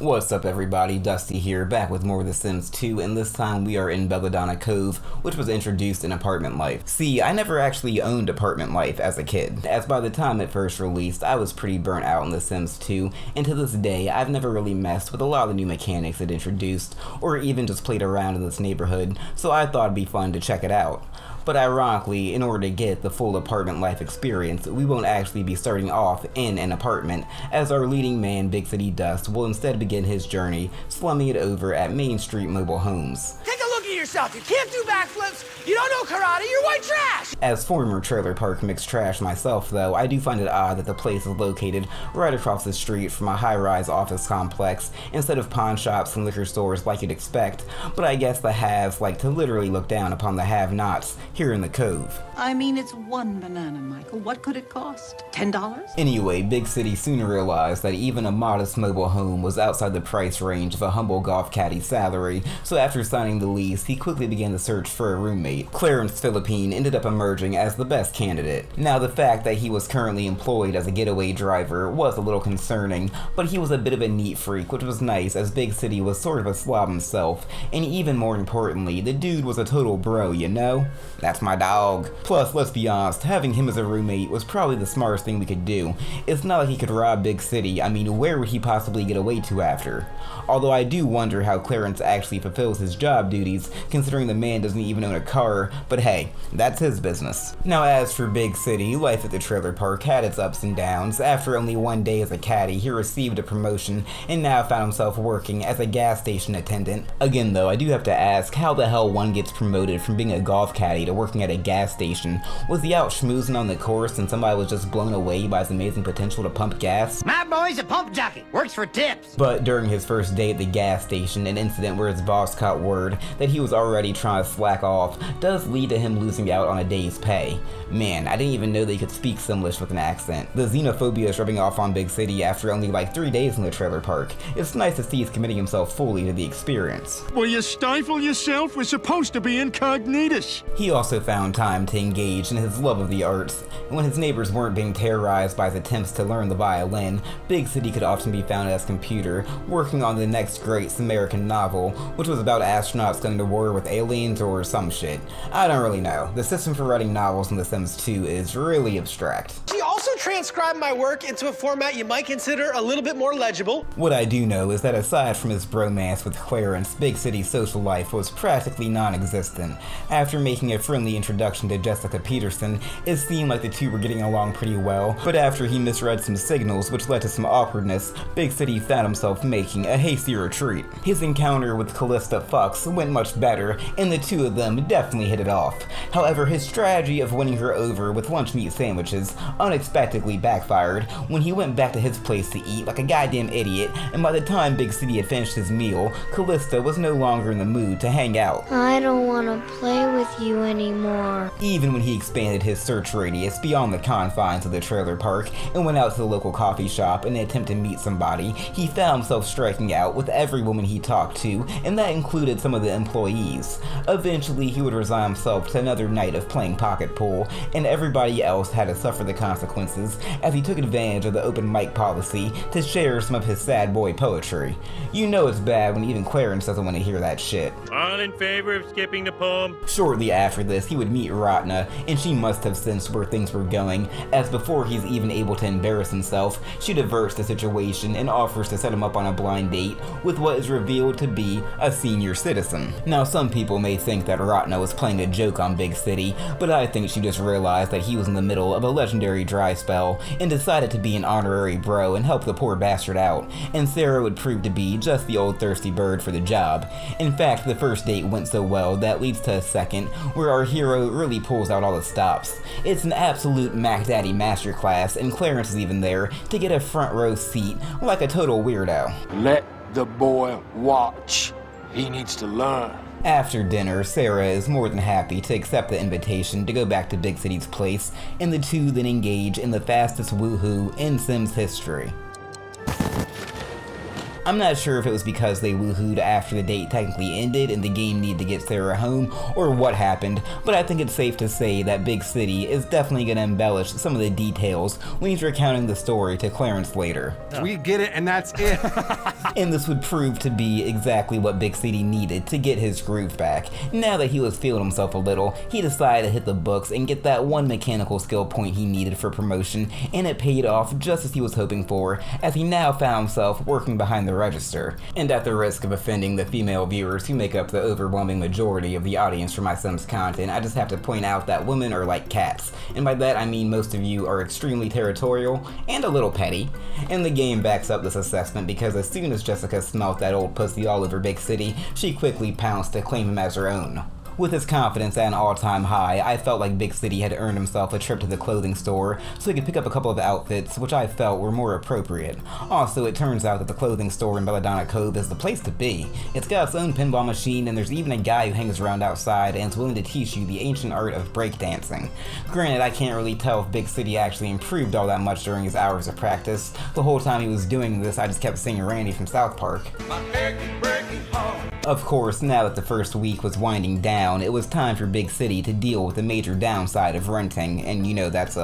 What's up everybody, Dusty here, back with more of The Sims 2, and this time we are in Belladonna Cove, which was introduced in Apartment Life. See, I never actually owned Apartment Life as a kid, as by the time it first released, I was pretty burnt out on The Sims 2, and to this day, I've never really messed with a lot of the new mechanics it introduced, or even just played around in this neighborhood, so I thought it'd be fun to check it out. But ironically, in order to get the full apartment life experience, we won't actually be starting off in an apartment, as our leading man, Big City Dust, will instead begin his journey slumming it over at Main Street Mobile Homes. Take a look at yourself. You can't do backflips. You don't know karate. You're white trash. As former trailer park mixed trash myself, though, I do find it odd that the place is located right across the street from a high-rise office complex instead of pawn shops and liquor stores like you'd expect, but I guess the haves like to literally look down upon the have-nots here in the Cove. I mean, it's one banana, Michael. What could it cost? $10? Anyway, Big City soon realized that even a modest mobile home was outside the price range of a humble golf caddy's salary, so after signing the lease, he quickly began to search for a roommate. Clarence Philippine ended up emerging as the best candidate. Now, the fact that he was currently employed as a getaway driver was a little concerning, but he was a bit of a neat freak, which was nice as Big City was sort of a slob himself, and even more importantly, the dude was a total bro, you know? That's my dog. Plus, let's be honest, having him as a roommate was probably the smartest thing we could do. It's not like he could rob Big City. I mean, where would he possibly get away to after? Although I do wonder how Clarence actually fulfills his job duties, considering the man doesn't even own a car, but hey, that's his business. Now, as for Big City, life at the trailer park had its ups and downs. After only one day as a caddy, he received a promotion and now found himself working as a gas station attendant. Again though, I do have to ask, how the hell one gets promoted from being a golf caddy to working at a gas station? Was he out schmoozing on the course and somebody was just blown away by his amazing potential to pump gas? My boy's a pump jockey. Works for tips. But during his first day at the gas station, an incident where his boss caught word that he was already trying to slack off does lead to him losing out on a day's pay. Man, I didn't even know they could speak Simlish with an accent. The xenophobia is rubbing off on Big City after only like 3 days in the trailer park. It's nice to see he's committing himself fully to the experience. Will you stifle yourself? We're supposed to be incognitus. He also found time to engage in his love of the arts, and when his neighbors weren't being terrorized by his attempts to learn the violin, Big City could often be found at his computer, working on the next great Samaritan novel, which was about astronauts going to war with aliens or some shit. I don't really know. The system for writing novels in The Sims 2 is really abstract. She also transcribed my work into a format you might consider a little bit more legible. What I do know is that aside from his bromance with Clarence, Big City's social life was practically non-existent. After making a friendly introduction to Jessica Peterson, it seemed like the two were getting along pretty well, but after he misread some signals which led to some awkwardness, Big City found himself making a hasty retreat. His encounter with Callista Fox went much better, and the two of them definitely hit it off. However, his strategy of winning her over with lunch meat sandwiches unexpectedly backfired when he went back to his place to eat like a goddamn idiot, and by the time Big City had finished his meal, Callista was no longer in the mood to hang out. I don't want to play with you anymore. Even when he expanded his search radius beyond the confines of the trailer park and went out to the local coffee shop in an attempt to meet somebody, he found himself striking out with every woman he talked to, and that included some of the employees. Eventually, he would resign himself to another night of playing pocket pool, and everybody else had to suffer the consequences as he took advantage of the open mic policy to share some of his sad boy poetry. You know it's bad when even Clarence doesn't want to hear that shit. All in favor of skipping the poem? Shortly after this, he would meet Ratna, and she must have sensed where things were going, as before he's even able to embarrass himself, she diverts the situation and offers to set him up on a blind date with what is revealed to be a senior citizen. Now, some people may think that Ratna was playing a joke on Big City, but I think she just realized that he was in the middle of a legendary dry spell and decided to be an honorary bro and help the poor bastard out, and Sarah would prove to be just the old thirsty bird for the job. In fact, the first date went so well that leads to a second, where our hero really pulls out all the stops. It's an absolute Mac Daddy masterclass, and Clarence is even there to get a front row seat like a total weirdo. Let the boy watch. He needs to learn. After dinner, Sarah is more than happy to accept the invitation to go back to Big City's place, and the two then engage in the fastest woohoo in Sims history. I'm not sure if it was because they woohooed after the date technically ended and the game needed to get Sarah home, or what happened, but I think it's safe to say that Big City is definitely going to embellish some of the details when he's recounting the story to Clarence later. We get it, and that's it. And this would prove to be exactly what Big City needed to get his groove back. Now that he was feeling himself a little, he decided to hit the books and get that one mechanical skill point he needed for promotion, and it paid off just as he was hoping for, as he now found himself working behind the register. And at the risk of offending the female viewers who make up the overwhelming majority of the audience for my Sims content, I just have to point out that women are like cats, and by that I mean most of you are extremely territorial and a little petty. And the game backs up this assessment because as soon as Jessica smelt that old pussy all over Big City, she quickly pounced to claim him as her own. With his confidence at an all-time high, I felt like Big City had earned himself a trip to the clothing store so he could pick up a couple of outfits which I felt were more appropriate. Also, it turns out that the clothing store in Belladonna Cove is the place to be. It's got its own pinball machine, and there's even a guy who hangs around outside and is willing to teach you the ancient art of breakdancing. Granted, I can't really tell if Big City actually improved all that much during his hours of practice. The whole time he was doing this, I just kept singing Randy from South Park. Of course, now that the first week was winding down, it was time for Big City to deal with the major downside of renting, and you know that's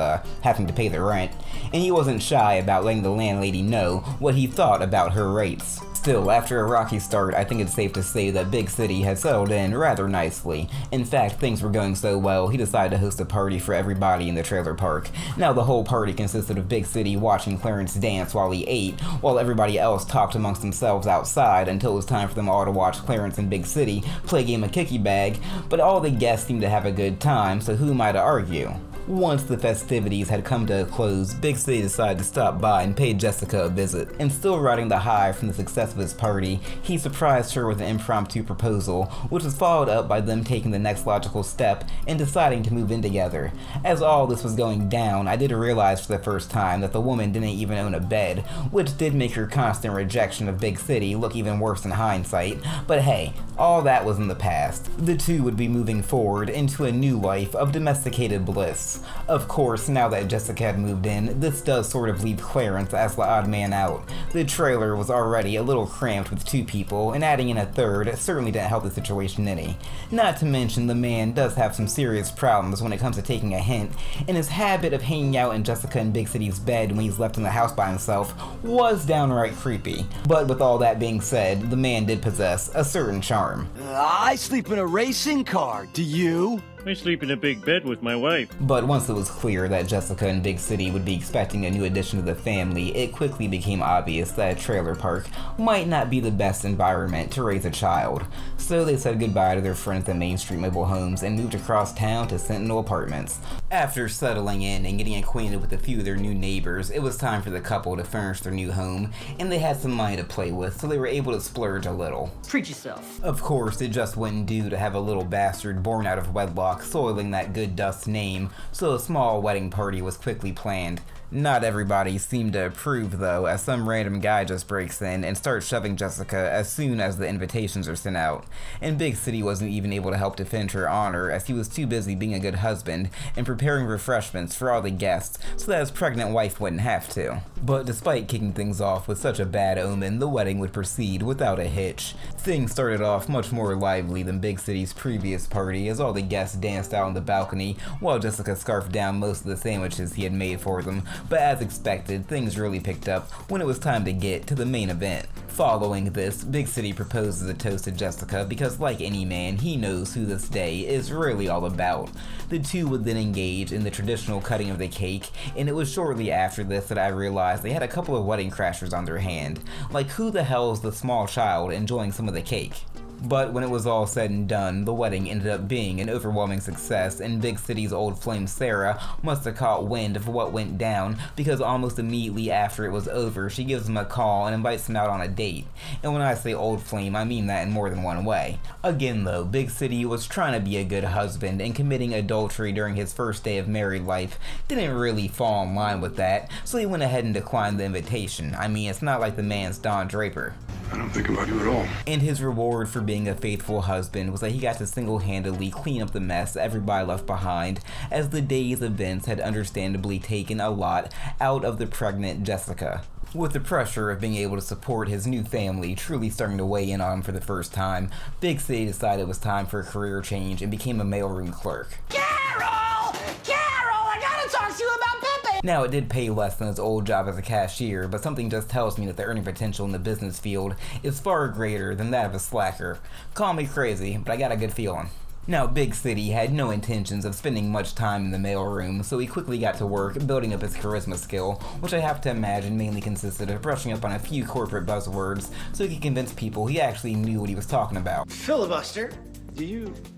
having to pay the rent. And he wasn't shy about letting the landlady know what he thought about her rates. Still, after a rocky start, I think it's safe to say that Big City had settled in rather nicely. In fact, things were going so well, he decided to host a party for everybody in the trailer park. Now, the whole party consisted of Big City watching Clarence dance while he ate, while everybody else talked amongst themselves outside until it was time for them all to watch Clarence and Big City play a game of kicky bag, but all the guests seemed to have a good time, so who am I to argue? Once the festivities had come to a close, Big City decided to stop by and pay Jessica a visit. And still riding the high from the success of his party, he surprised her with an impromptu proposal, which was followed up by them taking the next logical step and deciding to move in together. As all this was going down, I did realize for the first time that the woman didn't even own a bed, which did make her constant rejection of Big City look even worse in hindsight. But hey, all that was in the past. The two would be moving forward into a new life of domesticated bliss. Of course, now that Jessica had moved in, this does sort of leave Clarence as the odd man out. The trailer was already a little cramped with two people, and adding in a third certainly didn't help the situation any. Not to mention the man does have some serious problems when it comes to taking a hint, and his habit of hanging out in Jessica and Big City's bed when he's left in the house by himself was downright creepy. But with all that being said, the man did possess a certain charm. I sleep in a racing car. Do you? I sleep in a big bed with my wife. But once it was clear that Jessica and Big City would be expecting a new addition to the family, it quickly became obvious that a trailer park might not be the best environment to raise a child. So they said goodbye to their friends at Main Street Mobile Homes and moved across town to Sentinel Apartments. After settling in and getting acquainted with a few of their new neighbors, it was time for the couple to furnish their new home, and they had some money to play with, so they were able to splurge a little. Treat yourself. Of course, it just wouldn't do to have a little bastard born out of wedlock soiling that good dust's name, so a small wedding party was quickly planned. Not everybody seemed to approve though, as some random guy just breaks in and starts shoving Jessica as soon as the invitations are sent out. And Big City wasn't even able to help defend her honor, as he was too busy being a good husband and preparing refreshments for all the guests so that his pregnant wife wouldn't have to. But despite kicking things off with such a bad omen, the wedding would proceed without a hitch. Things started off much more lively than Big City's previous party, as all the guests danced out on the balcony while Jessica scarfed down most of the sandwiches he had made for them. But as expected, things really picked up when it was time to get to the main event. Following this, Big City proposes a toast to Jessica because, like any man, he knows who this day is really all about. The two would then engage in the traditional cutting of the cake, and it was shortly after this that I realized they had a couple of wedding crashers on their hand. Like, who the hell is the small child enjoying some of the cake? But when it was all said and done, the wedding ended up being an overwhelming success, and Big City's old flame Sarah must have caught wind of what went down, because almost immediately after it was over, she gives him a call and invites him out on a date. And when I say old flame, I mean that in more than one way. Again though, Big City was trying to be a good husband, and committing adultery during his first day of married life didn't really fall in line with that, so he went ahead and declined the invitation. I mean, it's not like the man's Don Draper. I don't think about you at all. And his reward for being a faithful husband was that he got to single-handedly clean up the mess everybody left behind, as the day's events had understandably taken a lot out of the pregnant Jessica. With the pressure of being able to support his new family truly starting to weigh in on him for the first time, Big City decided it was time for a career change and became a mailroom clerk. Carol! Carol, I gotta talk to you about Pepe! Now, it did pay less than his old job as a cashier, but something just tells me that the earning potential in the business field is far greater than that of a slacker. Call me crazy, but I got a good feeling. Now, Big City had no intentions of spending much time in the mailroom, so he quickly got to work building up his charisma skill, which I have to imagine mainly consisted of brushing up on a few corporate buzzwords so he could convince people he actually knew what he was talking about. Filibuster. Do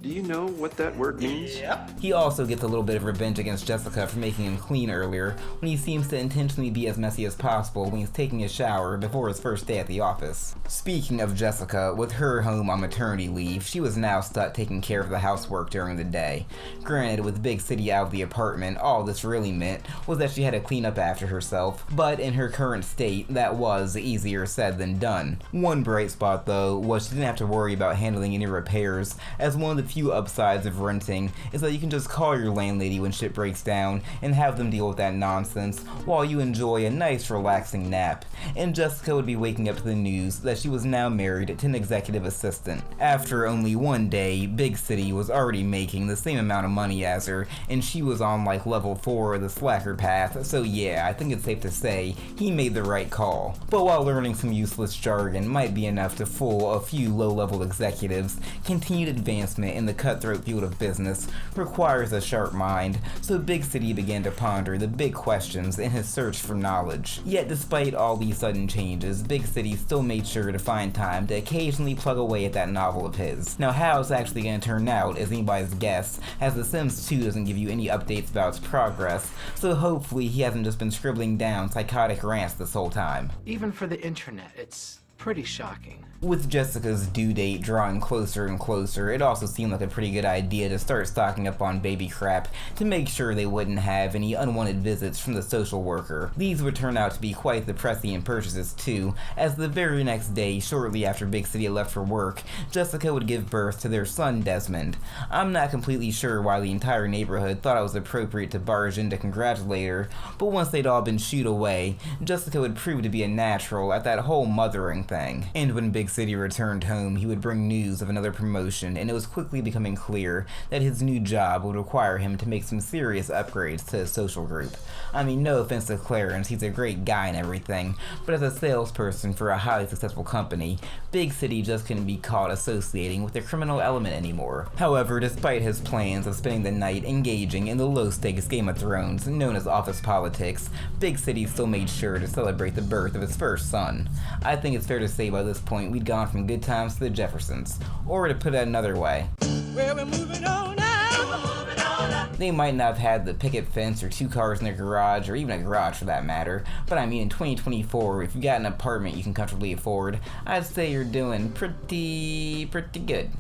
you know what that word means? Yep. He also gets a little bit of revenge against Jessica for making him clean earlier, when he seems to intentionally be as messy as possible when he's taking a shower before his first day at the office. Speaking of Jessica, with her home on maternity leave, she was now stuck taking care of the housework during the day. Granted, with Big City out of the apartment, all this really meant was that she had to clean up after herself, but in her current state, that was easier said than done. One bright spot, though, was she didn't have to worry about handling any repairs, as one of the few upsides of renting is that you can just call your landlady when shit breaks down and have them deal with that nonsense while you enjoy a nice relaxing nap. And Jessica would be waking up to the news that she was now married to an executive assistant. After only one day, Big City was already making the same amount of money as her, and she was on like level 4 of the slacker path, so yeah, I think it's safe to say he made the right call. But while learning some useless jargon might be enough to fool a few low-level executives, continued advancement in the cutthroat field of business requires a sharp mind, so Big City began to ponder the big questions in his search for knowledge. Yet despite all these sudden changes, Big City still made sure to find time to occasionally plug away at that novel of his. Now how it's actually going to turn out is anybody's guess, as The Sims 2 doesn't give you any updates about its progress, so hopefully he hasn't just been scribbling down psychotic rants this whole time. Even for the internet, it's pretty shocking. With Jessica's due date drawing closer and closer, it also seemed like a pretty good idea to start stocking up on baby crap to make sure they wouldn't have any unwanted visits from the social worker. These would turn out to be quite the prescient purchases too, as the very next day, shortly after Big City left for work, Jessica would give birth to their son Desmond. I'm not completely sure why the entire neighborhood thought it was appropriate to barge in to congratulate her, but once they'd all been shooed away, Jessica would prove to be a natural at that whole mothering thing. And when Big City returned home, he would bring news of another promotion, and it was quickly becoming clear that his new job would require him to make some serious upgrades to his social group. I mean, no offense to Clarence, he's a great guy and everything, but as a salesperson for a highly successful company, Big City just couldn't be caught associating with the criminal element anymore. However, despite his plans of spending the night engaging in the low-stakes Game of Thrones known as office politics, Big City still made sure to celebrate the birth of his first son. I think it's fair to say by this point we'd gone from good times to the Jeffersons, or to put it another way, Well, we're moving on now. they might not have had the picket fence or 2 cars in their garage, or even a garage for that matter, but I mean in 2024, if you got an apartment you can comfortably afford, I'd say you're doing pretty good.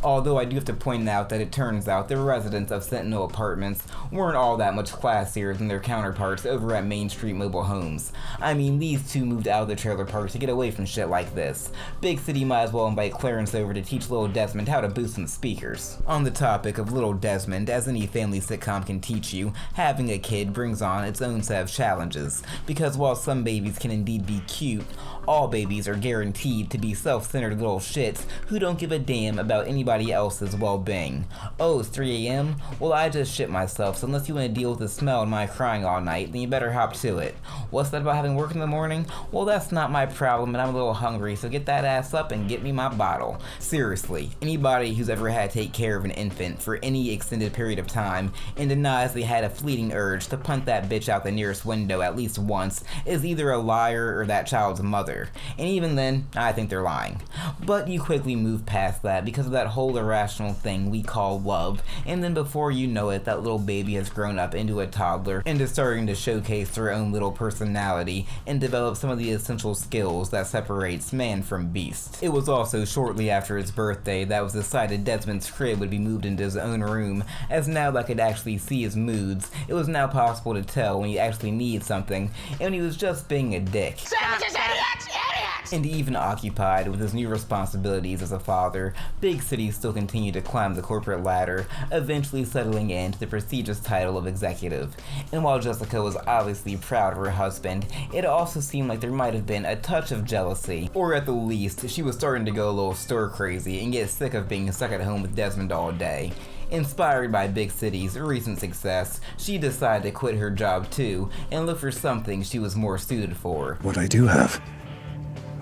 Although I do have to point out that it turns out the residents of Sentinel Apartments weren't all that much classier than their counterparts over at Main Street Mobile Homes. I mean, these two moved out of the trailer park to get away from shit like this. Big City might as well invite Clarence over to teach little Desmond how to boost some speakers. On the topic of little Desmond, as any family sitcom can teach you, having a kid brings on its own set of challenges, because while some babies can indeed be cute, all babies are guaranteed to be self-centered little shits who don't give a damn about anybody else's well-being. Oh, it's 3 a.m? Well, I just shit myself, so unless you want to deal with the smell and my crying all night, then you better hop to it. What's that about having work in the morning? Well, that's not my problem, and I'm a little hungry, so get that ass up and get me my bottle. Seriously, anybody who's ever had to take care of an infant for any extended period of time and denies they had a fleeting urge to punt that bitch out the nearest window at least once is either a liar or that child's mother. And even then, I think they're lying. But you quickly move past that because of that whole irrational thing we call love, and then before you know it, that little baby has grown up into a toddler and is starting to showcase their own little personality and develop some of the essential skills that separates man from beast. It was also shortly after his birthday that it was decided Desmond's crib would be moved into his own room, as now that I could actually see his moods, it was now possible to tell when he actually needs something and when he was just being a dick. Savages, idiots, idiots! next? And even occupied with his new responsibilities as a father, Big City still continued to climb the corporate ladder, eventually settling into the prestigious title of executive. And while Jessica was obviously proud of her husband, it also seemed like there might have been a touch of jealousy, or at the least, she was starting to go a little stir crazy and get sick of being stuck at home with Desmond all day. Inspired by Big City's recent success, she decided to quit her job too and look for something she was more suited for. What I do have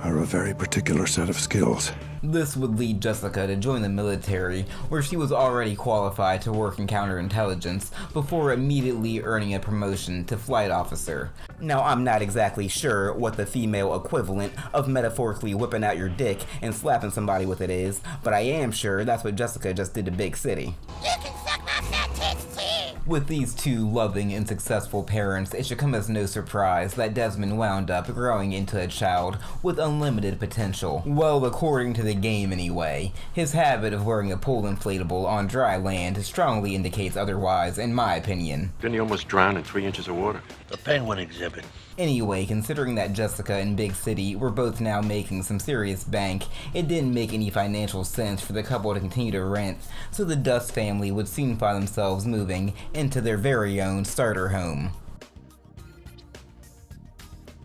are a very particular set of skills. This would lead Jessica to join the military, where she was already qualified to work in counterintelligence before immediately earning a promotion to flight officer. Now, I'm not exactly sure what the female equivalent of metaphorically whipping out your dick and slapping somebody with it is, but I am sure that's what Jessica just did to Big City. You can suck my fat tits too! With these two loving and successful parents, it should come as no surprise that Desmond wound up growing into a child with unlimited potential. Well, according to the game anyway. His habit of wearing a pool inflatable on dry land strongly indicates otherwise, in my opinion. Then he almost drowned in 3 inches of water. The penguin exhibit. Anyway, considering that Jessica and Big City were both now making some serious bank, it didn't make any financial sense for the couple to continue to rent, so the Dust family would soon find themselves moving into their very own starter home.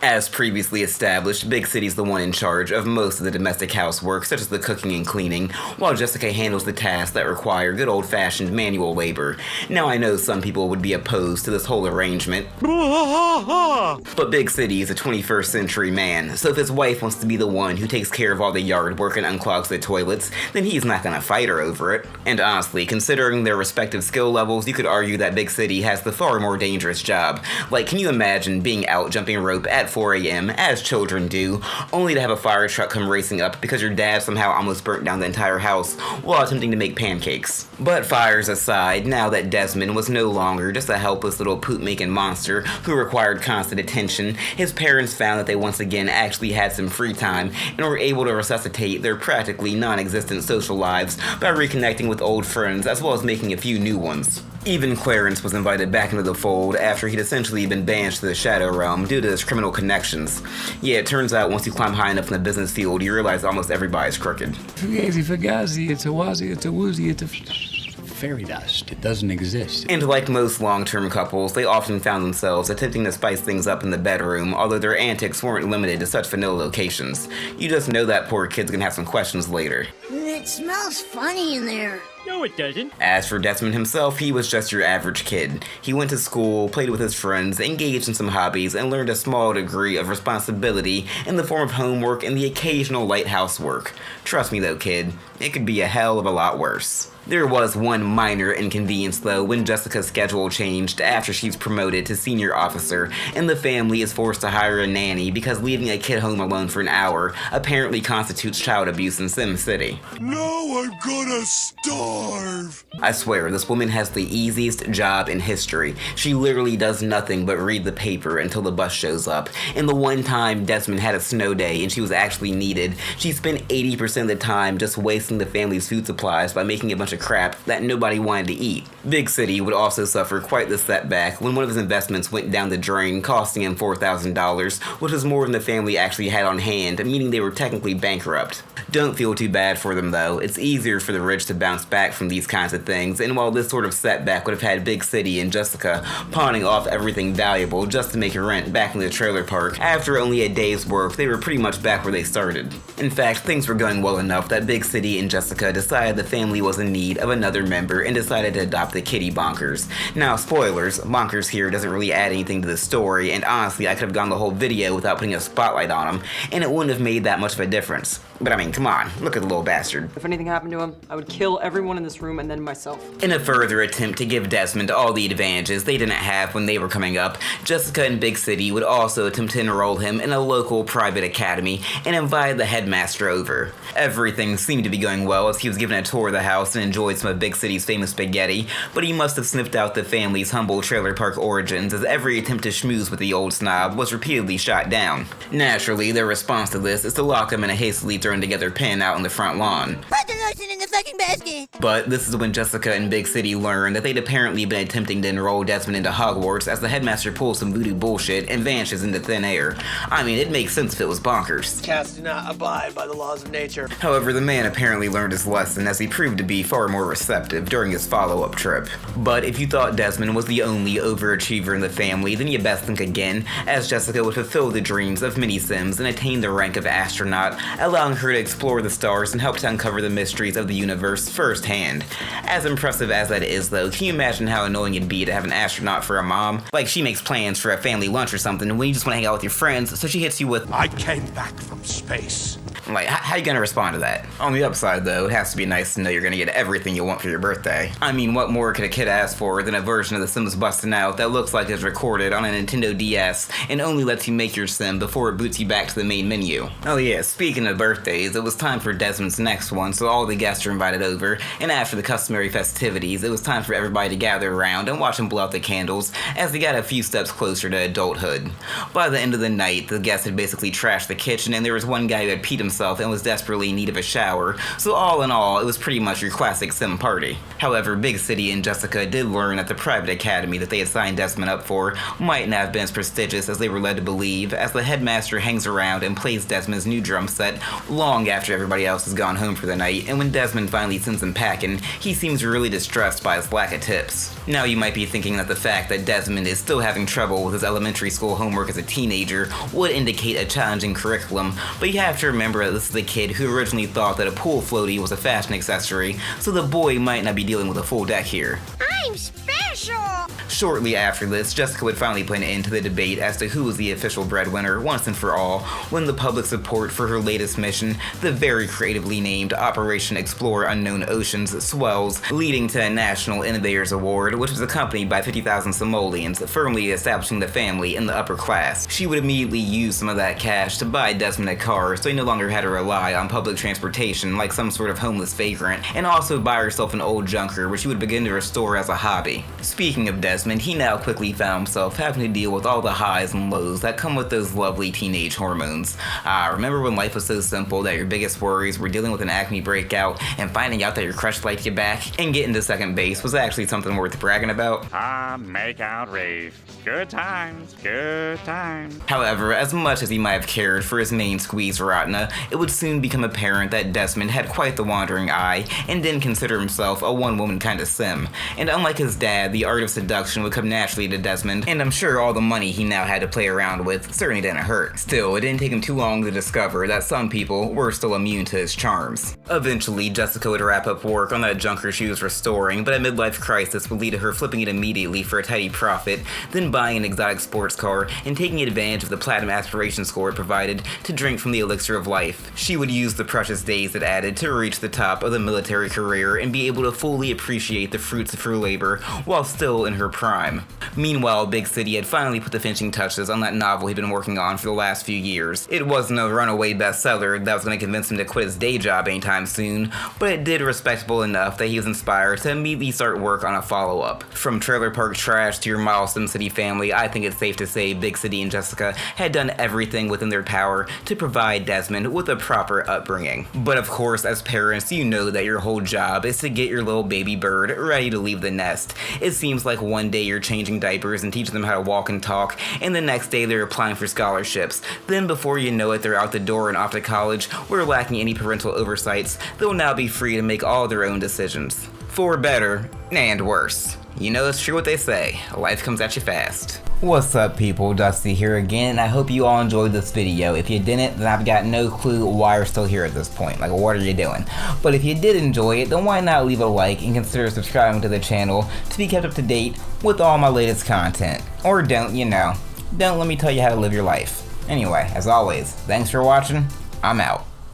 As previously established, Big City's the one in charge of most of the domestic housework, such as the cooking and cleaning, while Jessica handles the tasks that require good old-fashioned manual labor. Now, I know some people would be opposed to this whole arrangement, but Big City is a 21st century man, so if his wife wants to be the one who takes care of all the yard work and unclogs the toilets, then he's not gonna fight her over it. And honestly, considering their respective skill levels, you could argue that Big City has the far more dangerous job. Like, can you imagine being out jumping rope at 4 a.m., as children do, only to have a fire truck come racing up because your dad somehow almost burnt down the entire house while attempting to make pancakes? But fires aside, now that Desmond was no longer just a helpless little poop-making monster who required constant attention, his parents found that they once again actually had some free time and were able to resuscitate their practically non-existent social lives by reconnecting with old friends as well as making a few new ones. Even Clarence was invited back into the fold after he'd essentially been banished to the Shadow Realm due to his criminal connections. Yeah, it turns out once you climb high enough in the business field, you realize almost everybody's crooked. Fugazi, Fugazi, it's a wazi, it's a woozy, it's a fairy dust. It doesn't exist. And like most long-term couples, they often found themselves attempting to spice things up in the bedroom, although their antics weren't limited to such vanilla locations. You just know that poor kid's gonna have some questions later. It smells funny in there. No, it doesn't. As for Desmond himself, he was just your average kid. He went to school, played with his friends, engaged in some hobbies, and learned a small degree of responsibility in the form of homework and the occasional light housework. Trust me though, kid, it could be a hell of a lot worse. There was one minor inconvenience though when Jessica's schedule changed after she's promoted to senior officer and the family is forced to hire a nanny because leaving a kid home alone for an hour apparently constitutes child abuse in Sim City. Now I'm gonna starve! I swear, this woman has the easiest job in history. She literally does nothing but read the paper until the bus shows up. And the one time Desmond had a snow day and she was actually needed, she spent 80% of the time just wasting the family's food supplies by making a bunch of crap that nobody wanted to eat. Big City would also suffer quite the setback when one of his investments went down the drain, costing him $4,000, which was more than the family actually had on hand, meaning they were technically bankrupt. Don't feel too bad for them though. It's easier for the rich to bounce back from these kinds of things, and while this sort of setback would have had Big City and Jessica pawning off everything valuable just to make a rent back in the trailer park, after only a day's work, they were pretty much back where they started. In fact, things were going well enough that Big City and Jessica decided the family was in need of another member and decided to adopt the kitty Bonkers. Now, spoilers, Bonkers here doesn't really add anything to the story, and honestly, I could have gone the whole video without putting a spotlight on him, and it wouldn't have made that much of a difference. But I mean, come on, look at the little bastard. If anything happened to him, I would kill everyone in this room and then myself. In a further attempt to give Desmond all the advantages they didn't have when they were coming up, Jessica and Big City would also attempt to enroll him in a local private academy and invite the headmaster over. Everything seemed to be going well as he was given a tour of the house and enjoyed some of Big City's famous spaghetti, but he must have sniffed out the family's humble trailer park origins as every attempt to schmooze with the old snob was repeatedly shot down. Naturally, their response to this is to lock him in a hastily thrown thrown together pen out on the front lawn. Put the lotion in the fucking basket! But this is when Jessica and Big City learn that they'd apparently been attempting to enroll Desmond into Hogwarts as the headmaster pulls some voodoo bullshit and vanishes into thin air. I mean, it makes sense if it was bonkers. Cats do not abide by the laws of nature. However, the man apparently learned his lesson as he proved to be far more receptive during his follow-up trip. But if you thought Desmond was the only overachiever in the family, then you best think again, as Jessica would fulfill the dreams of many Sims and attain the rank of astronaut, allowing her to explore the stars and help to uncover the mysteries of the universe firsthand. As impressive as that is though, can you imagine how annoying it'd be to have an astronaut for a mom? Like, she makes plans for a family lunch or something when you just want to hang out with your friends, so she hits you with, I came back from space. like, how you gonna respond to that? On the upside though, it has to be nice to know you're gonna get everything you want for your birthday. I mean, what more could a kid ask for than a version of The Sims busting out that looks like it's recorded on a Nintendo DS and only lets you make your sim before it boots you back to the main menu. Oh yeah, speaking of birthdays, it was time for Desmond's next one, so all the guests are invited over, and after the customary festivities, it was time for everybody to gather around and watch him blow out the candles as they got a few steps closer to adulthood. By the end of the night, the guests had basically trashed the kitchen, and there was one guy who had peed himself and was desperately in need of a shower, so all in all, it was pretty much your classic sim party. However, Big City and Jessica did learn that the private academy that they had signed Desmond up for might not have been as prestigious as they were led to believe, as the headmaster hangs around and plays Desmond's new drum set long after everybody else has gone home for the night, and when Desmond finally sends him packing, he seems really distressed by his lack of tips. Now you might be thinking that the fact that Desmond is still having trouble with his elementary school homework as a teenager would indicate a challenging curriculum, but you have to remember that this is a kid who originally thought that a pool floaty was a fashion accessory, so the boy might not be dealing with a full deck here. I'm special! Shortly after this, Jessica would finally put an end to the debate as to who was the official breadwinner once and for all, when the public support for her latest mission, the very creatively named Operation Explore Unknown Oceans, swells, leading to a National Innovators Award, which was accompanied by 50,000 simoleons, firmly establishing the family in the upper class. She would immediately use some of that cash to buy Desmond a car, so he no longer had to rely on public transportation like some sort of homeless vagrant, and also buy herself an old junker, which she would begin to restore as a hobby. Speaking of Desmond, he now quickly found himself having to deal with all the highs and lows that come with those lovely teenage hormones. Remember when life was so simple that your biggest worries were dealing with an acne breakout and finding out that your crush liked you back, and getting to second base was actually something worth bragging about? Make out rave. Good times, good times. However, as much as he might have cared for his main squeeze Ratna, it would soon become apparent that Desmond had quite the wandering eye and didn't consider himself a one-woman kind of sim. And unlike his dad, the art of seduction would come naturally to Desmond, and I'm sure all the money he now had to play around with certainly didn't hurt. Still, it didn't take him too long to discover that some people were still immune to his charms. Eventually, Jessica would wrap up work on that junker she was restoring, but a midlife crisis would lead to her flipping it immediately for a tidy profit, then buying an exotic sports car and taking advantage of the platinum aspiration score it provided to drink from the elixir of life. She would use the precious days it added to reach the top of the military career and be able to fully appreciate the fruits of her labor while still in her prime. Meanwhile, Big City had finally put the finishing touches on that novel he'd been working on for the last few years. It wasn't a runaway bestseller that was going to convince him to quit his day job anytime soon, but it did respectable enough that he was inspired to immediately start work on a follow-up. From Trailer Park Trash to your model SimCity family, I think it's safe to say Big City and Jessica had done everything within their power to provide Desmond with a proper upbringing. But of course, as parents, you know that your whole job is to get your little baby bird ready to leave the nest. It seems like one day you're changing diapers and teaching them how to walk and talk, and the next day they're applying for scholarships. Then before you know it, they're out the door and off to college, where lacking any parental oversights, they'll now be free to make all their own decisions. For better and worse. You know it's true what they say, life comes at you fast. What's up people, Dusty here again, and I hope you all enjoyed this video. If you didn't, then I've got no clue why you're still here at this point, like what are you doing? But if you did enjoy it, then why not leave a like and consider subscribing to the channel to be kept up to date with all my latest content. Or don't, don't let me tell you how to live your life. Anyway, as always, thanks for watching, I'm out.